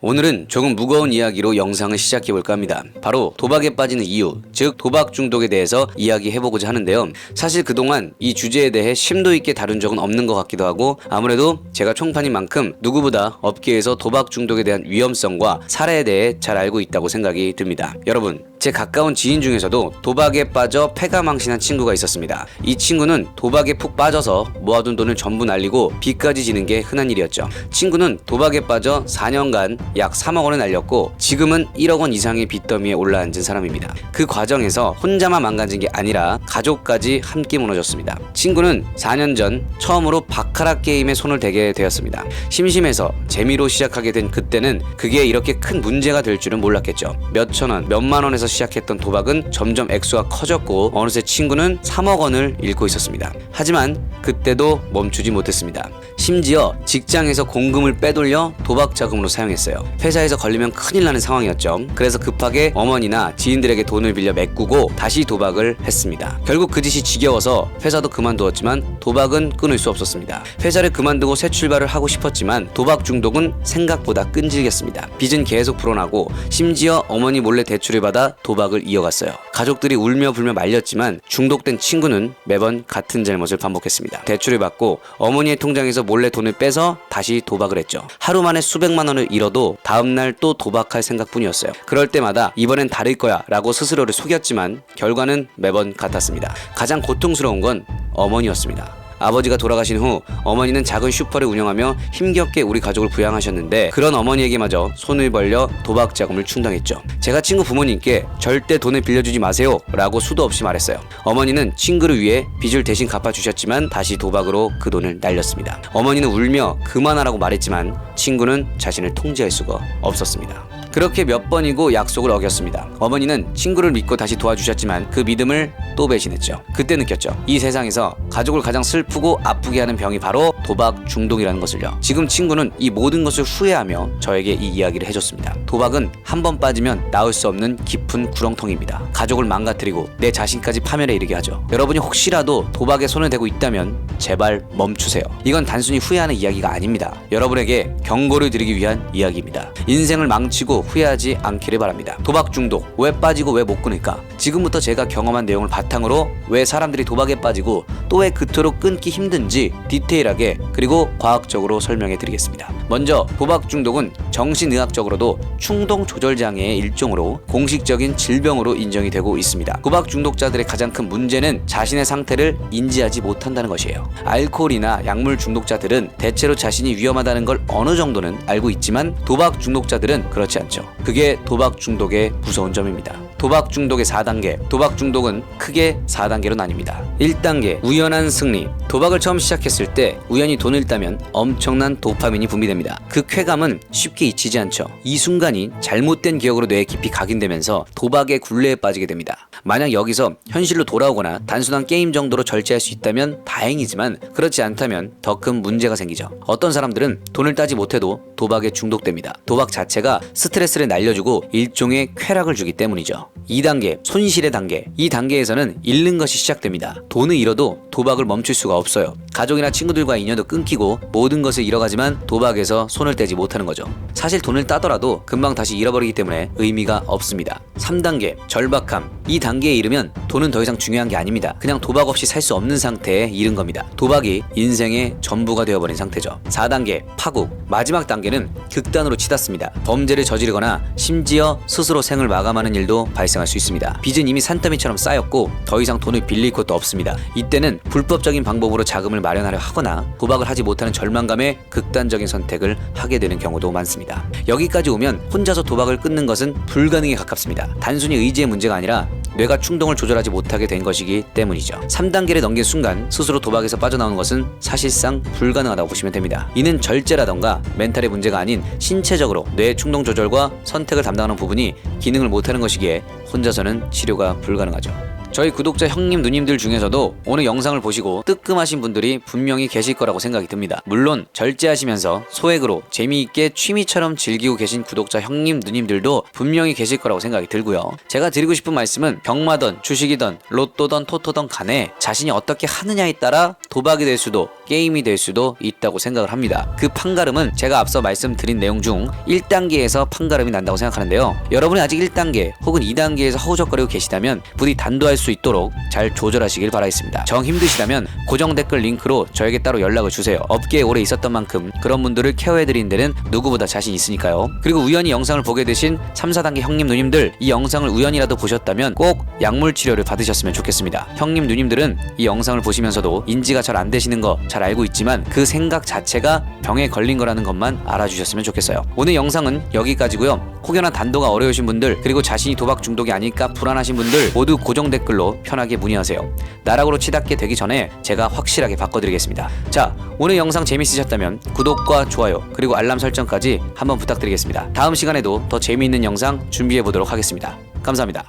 오늘은 조금 무거운 이야기로 영상을 시작해볼까 합니다. 바로 도박에 빠지는 이유, 즉 도박 중독에 대해서 이야기해보고자 하는데요. 사실 그동안 이 주제에 대해 심도 있게 다룬 적은 없는 것 같기도 하고, 아무래도 제가 총판인 만큼 누구보다 업계에서 도박 중독에 대한 위험성과 사례에 대해 잘 알고 있다고 생각이 듭니다. 여러분, 제 가까운 지인 중에서도 도박에 빠져 패가 망신한 친구가 있었습니다. 이 친구는 도박에 푹 빠져서 모아둔 돈을 전부 날리고 빚까지 지는 게 흔한 일이었죠. 친구는 도박에 빠져 4년간 약 3억 원을 날렸고 지금은 1억 원 이상의 빚더미에 올라앉은 사람입니다. 그 과정에서 혼자만 망가진 게 아니라 가족까지 함께 무너졌습니다. 친구는 4년 전 처음으로 바카라 게임에 손을 대게 되었습니다. 심심해서 재미로 시작하게 된 그때는 그게 이렇게 큰 문제가 될 줄은 몰랐겠죠. 몇천 원, 몇만 원에서 시작했던 도박은 점점 액수가 커졌고 어느새 친구는 3억 원을 잃고 있었습니다. 하지만 그때도 멈추지 못했습니다. 심지어 직장에서 공금을 빼돌려 도박 자금으로 사용했어요. 회사에서 걸리면 큰일 나는 상황이었죠. 그래서 급하게 어머니나 지인들에게 돈을 빌려 메꾸고 다시 도박을 했습니다. 결국 그 짓이 지겨워서 회사도 그만두었지만 도박은 끊을 수 없었습니다. 회사를 그만두고 새 출발을 하고 싶었지만 도박 중독은 생각보다 끈질겼습니다. 빚은 계속 불어나고 심지어 어머니 몰래 대출을 받아 도박을 이어갔어요. 가족들이 울며 불며 말렸지만 중독된 친구는 매번 같은 잘못을 반복했습니다. 대출을 받고 어머니의 통장에서 몰래 돈을 빼서 다시 도박을 했죠. 하루 만에 수백만 원을 잃어도 다음날 또 도박할 생각뿐이었어요. 그럴 때마다 이번엔 다를 거야 라고 스스로를 속였지만 결과는 매번 같았습니다. 가장 고통스러운 건 어머니였습니다. 아버지가 돌아가신 후 어머니는 작은 슈퍼를 운영하며 힘겹게 우리 가족을 부양하셨는데 그런 어머니에게마저 손을 벌려 도박 자금을 충당했죠. 제가 친구 부모님께 절대 돈을 빌려주지 마세요 라고 수도 없이 말했어요. 어머니는 친구를 위해 빚을 대신 갚아주셨지만 다시 도박으로 그 돈을 날렸습니다. 어머니는 울며 그만하라고 말했지만 친구는 자신을 통제할 수가 없었습니다. 그렇게 몇 번이고 약속을 어겼습니다. 어머니는 친구를 믿고 다시 도와주셨지만 그 믿음을 또 배신했죠. 그때 느꼈죠. 이 세상에서 가족을 가장 슬프고 아프게 하는 병이 바로 도박 중독이라는 것을요. 지금 친구는 이 모든 것을 후회하며 저에게 이 이야기를 해줬습니다. 도박은 한 번 빠지면 나올 수 없는 깊은 구렁텅이입니다. 가족을 망가뜨리고 내 자신까지 파멸에 이르게 하죠. 여러분이 혹시라도 도박에 손을 대고 있다면 제발 멈추세요. 이건 단순히 후회하는 이야기가 아닙니다. 여러분에게 경고를 드리기 위한 이야기입니다. 인생을 망치고 후회하지 않기를 바랍니다. 도박 중독, 왜 빠지고 왜 못 끊을까? 지금부터 제가 경험한 내용을 바탕으로 왜 사람들이 도박에 빠지고 또 왜 그토록 끊기 힘든지 디테일하게 그리고 과학적으로 설명해 드리겠습니다. 먼저 도박 중독은 정신의학적으로도 충동 조절 장애의 일종으로 공식적인 질병으로 인정이 되고 있습니다. 도박 중독자들의 가장 큰 문제는 자신의 상태를 인지하지 못한다는 것이에요. 알코올이나 약물 중독자들은 대체로 자신이 위험하다는 걸 어느 정도는 알고 있지만 도박 중독자들은 그렇지 않죠. 그게 도박 중독의 무서운 점입니다. 도박 중독의 4단계. 도박 중독은 크게 4단계로 나뉩니다. 1단계, 우연한 승리. 도박을 처음 시작했을 때 우연히 돈을 따면 엄청난 도파민이 분비됩니다. 그 쾌감은 쉽게 잊히지 않죠. 이 순간이 잘못된 기억으로 뇌에 깊이 각인되면서 도박의 굴레에 빠지게 됩니다. 만약 여기서 현실로 돌아오거나 단순한 게임 정도로 절제할 수 있다면 다행이지만 그렇지 않다면 더 큰 문제가 생기죠. 어떤 사람들은 돈을 따지 못해도 도박에 중독됩니다. 도박 자체가 스트레스를 날려주고 일종의 쾌락을 주기 때문이죠. 2단계, 손실의 단계. 이 단계에서는 잃는 것이 시작됩니다. 돈을 잃어도 도박을 멈출 수가 없어요. 가족이나 친구들과의 인연도 끊기고 모든 것을 잃어가지만 도박에서 손을 떼지 못하는 거죠. 사실 돈을 따더라도 금방 다시 잃어버리기 때문에 의미가 없습니다. 3단계, 절박함. 이 단계에 이르면 돈은 더 이상 중요한 게 아닙니다. 그냥 도박 없이 살 수 없는 상태에 이른 겁니다. 도박이 인생의 전부가 되어버린 상태죠. 4단계, 파국. 마지막 단계는 극단으로 치닫습니다. 범죄를 저지르거나 심지어 스스로 생을 마감하는 일도 발생할 수 있습니다. 빚은 이미 산더미처럼 쌓였고 더 이상 돈을 빌릴 곳도 없습니다. 이때는 불법적인 방법으로 자금을 마련하려 하거나 도박을 하지 못하는 절망감에 극단적인 선택을 하게 되는 경우도 많습니다. 여기까지 오면 혼자서 도박을 끊는 것은 불가능에 가깝습니다. 단순히 의지의 문제가 아니라 뇌가 충동을 조절하지 못하게 된 것이기 때문이죠. 3단계를 넘긴 순간 스스로 도박에서 빠져나오는 것은 사실상 불가능하다고 보시면 됩니다. 이는 절제라던가 멘탈의 문제가 아닌 신체적으로 뇌의 충동 조절과 선택을 담당하는 부분이 기능을 못하는 것이기에 혼자서는 치료가 불가능하죠. 저희 구독자 형님 누님들 중에서도 오늘 영상을 보시고 뜨끔하신 분들이 분명히 계실 거라고 생각이 듭니다. 물론 절제하시면서 소액으로 재미있게 취미처럼 즐기고 계신 구독자 형님 누님들도 분명히 계실 거라고 생각이 들고요. 제가 드리고 싶은 말씀은 경마든 주식이든 로또든 토토든 간에 자신이 어떻게 하느냐에 따라 도박이 될 수도 게임이 될 수도 있다고 생각을 합니다. 그 판가름은 제가 앞서 말씀드린 내용 중 1단계에서 판가름이 난다고 생각하는데요. 여러분이 아직 1단계 혹은 2단계에서 허우적거리고 계시다면 부디 단도할 수 있도록 잘 조절하시길 바라겠습니다. 정 힘드시다면 고정 댓글 링크로 저에게 따로 연락을 주세요. 업계에 오래 있었던 만큼 그런 분들을 케어해드리는 데는 누구보다 자신 있으니까요. 그리고 우연히 영상을 보게 되신 3, 4단계 형님 누님들, 이 영상을 우연이라도 보셨다면 꼭 약물 치료를 받으셨으면 좋겠습니다. 형님 누님들은 이 영상을 보시면서도 인지가 잘 안 되시는 거 잘 알고 있지만 그 생각 자체가 병에 걸린 거라는 것만 알아주셨으면 좋겠어요. 오늘 영상은 여기까지고요. 혹여나 단도가 어려우신 분들, 그리고 자신이 도박 중독이 아닐까 불안하신 분들 모두 고정 댓글로 편하게 문의하세요. 나락으로 치닫게 되기 전에 제가 확실하게 바꿔드리겠습니다. 자, 오늘 영상 재밌으셨다면 구독과 좋아요 그리고 알람 설정까지 한번 부탁드리겠습니다. 다음 시간에도 더 재미있는 영상 준비해 보도록 하겠습니다. 감사합니다.